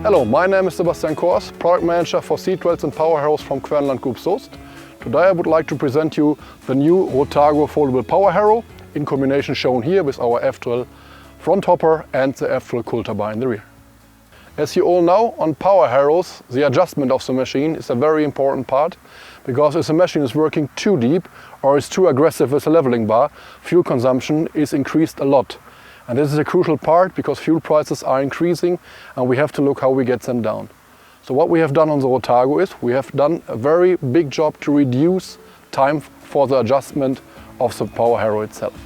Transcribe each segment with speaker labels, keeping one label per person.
Speaker 1: Hello, my name is Sebastian Kors, Product Manager for Seat Rails and Power Harrows from Kverneland Group Soest. Today I would like to present you the new Rotago foldable power harrow in combination shown here with our F-drill front hopper and the F-drill cultivar in the rear. As you all know, on power harrows the adjustment of the machine is a very important part, because if the machine is working too deep or is too aggressive with the leveling bar, fuel consumption is increased a lot. And this is a crucial part because fuel prices are increasing and we have to look how we get them down. So what we have done on the Rotago is we have done a very big job to reduce time for the adjustment of the power harrow itself.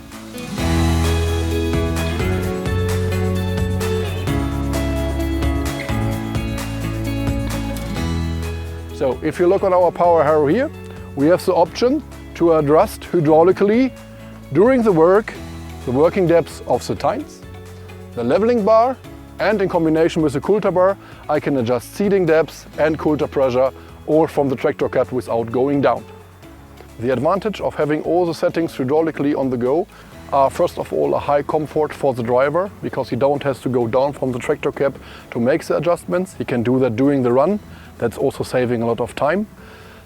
Speaker 1: So if you look at our power harrow here, we have the option to adjust hydraulically during the working depths of the tines, the leveling bar, and in combination with the cultivar I can adjust seating depths and cultivar pressure, all from the tractor cab without going down. The advantage of having all the settings hydraulically on the go are first of all a high comfort for the driver, because he don't have to go down from the tractor cab to make the adjustments. He can do that during the run. That's also saving a lot of time.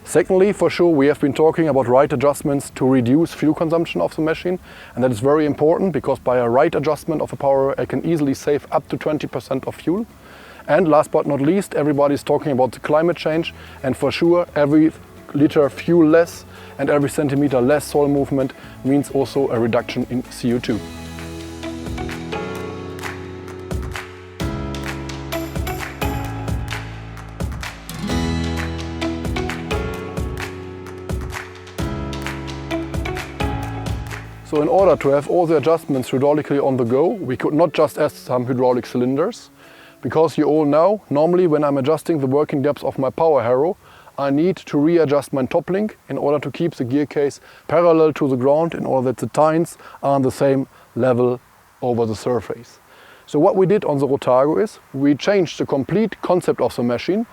Speaker 1: Secondly, for sure, we have been talking about right adjustments to reduce fuel consumption of the machine, and that is very important because by a right adjustment of a power I can easily save up to 20% of fuel. And last but not least, everybody is talking about the climate change, and for sure every liter fuel less and every centimeter less soil movement means also a reduction in CO2. So in order to have all the adjustments hydraulically on the go, we could not just add some hydraulic cylinders, because you all know, normally when I'm adjusting the working depth of my power harrow, I need to readjust my top link in order to keep the gear case parallel to the ground in order that the tines are on the same level over the surface. So what we did on the Rotago is we changed the complete concept of the machine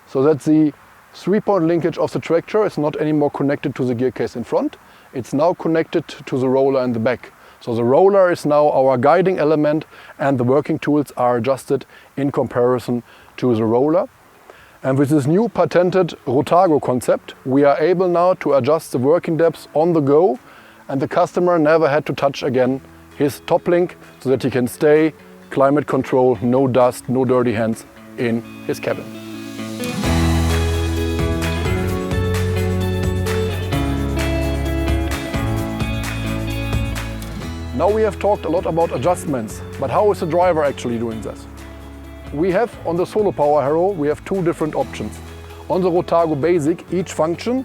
Speaker 1: so that the 3-point linkage of the tractor is not anymore connected to the gear case in front. It's now connected to the roller in the back. So the roller is now our guiding element and the working tools are adjusted in comparison to the roller. And with this new patented Rotago concept, we are able now to adjust the working depths on the go, and the customer never had to touch again his top link, so that he can stay climate control, no dust, no dirty hands in his cabin. Now we have talked a lot about adjustments, but how is the driver actually doing this? We have on the solo power harrow, we have two different options. On the Rotago Basic, each function,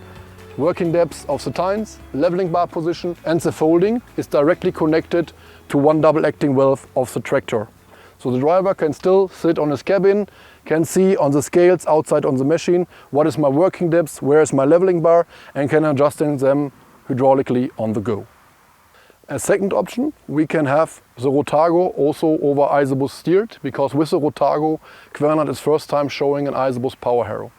Speaker 1: working depths of the tines, leveling bar position and the folding is directly connected to one double acting valve of the tractor. So the driver can still sit on his cabin, can see on the scales outside on the machine what is my working depth, where is my leveling bar, and can adjust them hydraulically on the go. As second option, we can have the Rotago also over ISOBUS steered, because with the Rotago, Kverneland is first time showing an ISOBUS power harrow.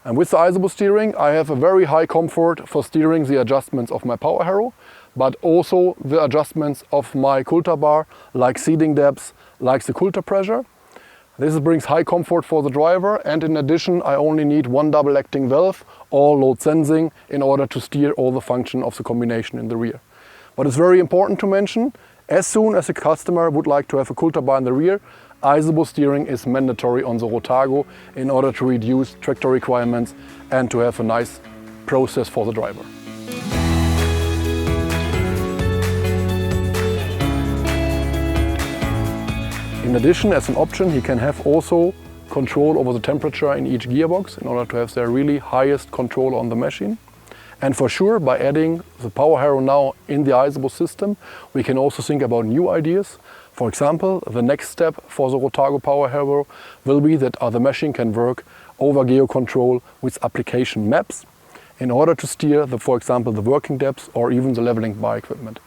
Speaker 1: And with the ISOBUS steering, I have a very high comfort for steering the adjustments of my power harrow, but also the adjustments of my cultivar, like seating depths, like the cultivar pressure. This brings high comfort for the driver, and in addition I only need one double acting valve, all load sensing, in order to steer all the function of the combination in the rear. But it's very important to mention, as soon as a customer would like to have a cultivar in the rear, ISOBUS steering is mandatory on the Rotago in order to reduce tractor requirements and to have a nice process for the driver. In addition, as an option, he can have also control over the temperature in each gearbox in order to have the really highest control on the machine. And for sure, by adding the power harrow now in the ISOBUS system, we can also think about new ideas. For example, the next step for the Rotago power harrow will be that the machine can work over geo-control with application maps in order to steer, for example, the working depth or even the leveling bar equipment.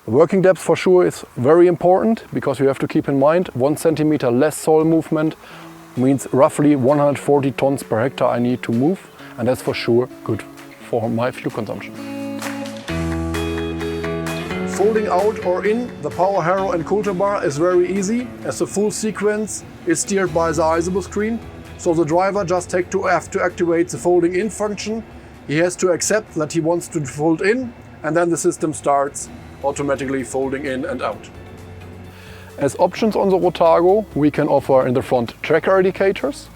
Speaker 1: The working depth for sure is very important, because you have to keep in mind 1 centimeter less soil movement means roughly 140 tons per hectare I need to move, and that's for sure good for my fuel consumption. Folding out or in the power harrow and cultivar is very easy, as the full sequence is steered by the ISOBUS screen. So the driver just have to activate the folding in function. He has to accept that he wants to fold in, and then the system starts automatically folding in and out. As options on the Rotago, we can offer in the front tracker indicators.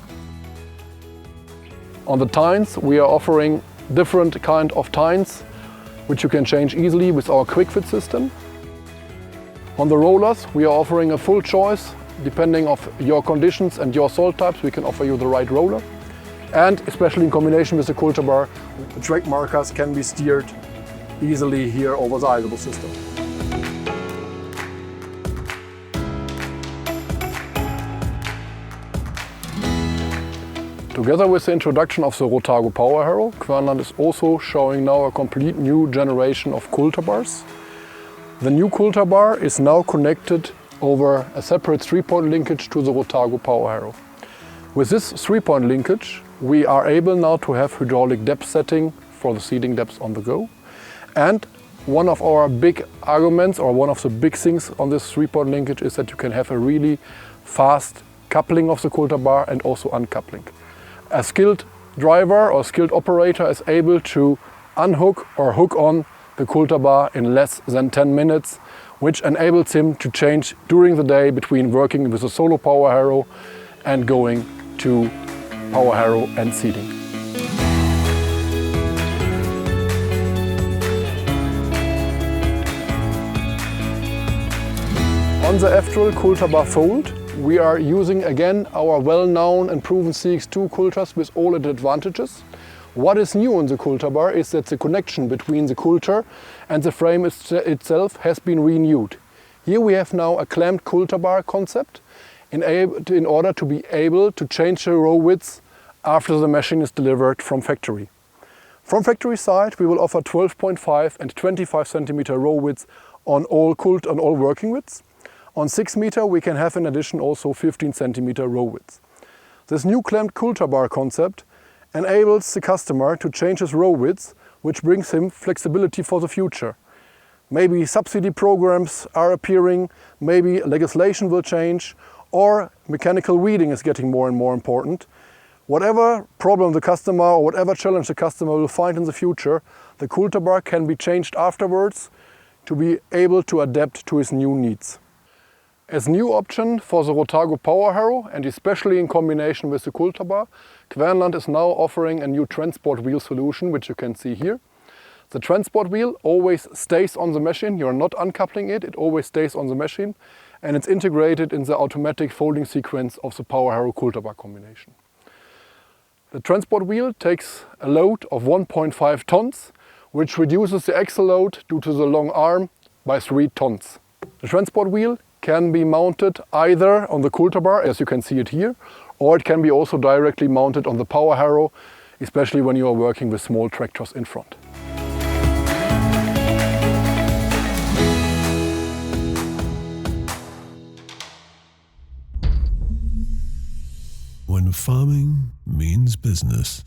Speaker 1: On the tines, we are offering different kind of tines, which you can change easily with our quick fit system. On the rollers, we are offering a full choice. Depending on your conditions and your salt types, we can offer you the right roller. And especially in combination with the cultivar, the track markers can be steered easily here over the ISOBUS system. Together with the introduction of the Rotago power harrow, Kverneland is also showing now a complete new generation of cultivars. The new cultivar is now connected over a separate 3-point linkage to the Rotago power harrow. With this 3-point linkage, we are able now to have hydraulic depth setting for the seeding depths on the go. And one of our big arguments, or one of the big things on this 3-point linkage, is that you can have a really fast coupling of the cultivar and also uncoupling. A skilled driver or skilled operator is able to unhook or hook on the cultivar in less than 10 minutes, which enables him to change during the day between working with a solo power harrow and going to power harrow and seeding. On the F-drill cultivar fold, we are using again our well-known and proven CX2 cultures with all its advantages. What is new on the cultivar is that the connection between the culture and the frame itself has been renewed. Here we have now a clamped cultivar concept in order to be able to change the row width after the machine is delivered from factory. From factory side, we will offer 12.5 and 25 centimeter row widths on all working widths. On 6 meter we can have in addition also 15 centimeter row widths. This new clamped cultivar concept enables the customer to change his row width, which brings him flexibility for the future. Maybe subsidy programs are appearing, maybe legislation will change, or mechanical weeding is getting more and more important. Whatever problem the customer or whatever challenge the customer will find in the future, the cultivar can be changed afterwards to be able to adapt to his new needs. As new option for the Rotago power harrow, and especially in combination with the cultivar, Kverneland is now offering a new transport wheel solution, which you can see here. The transport wheel always stays on the machine. You're not uncoupling it, it always stays on the machine, and it's integrated in the automatic folding sequence of the power harrow cultivar combination. The transport wheel takes a load of 1.5 tons, which reduces the axle load due to the long arm by 3 tons. The transport wheel can be mounted either on the cultivar, as you can see it here, or it can be also directly mounted on the power harrow, especially when you are working with small tractors in front.
Speaker 2: When farming means business.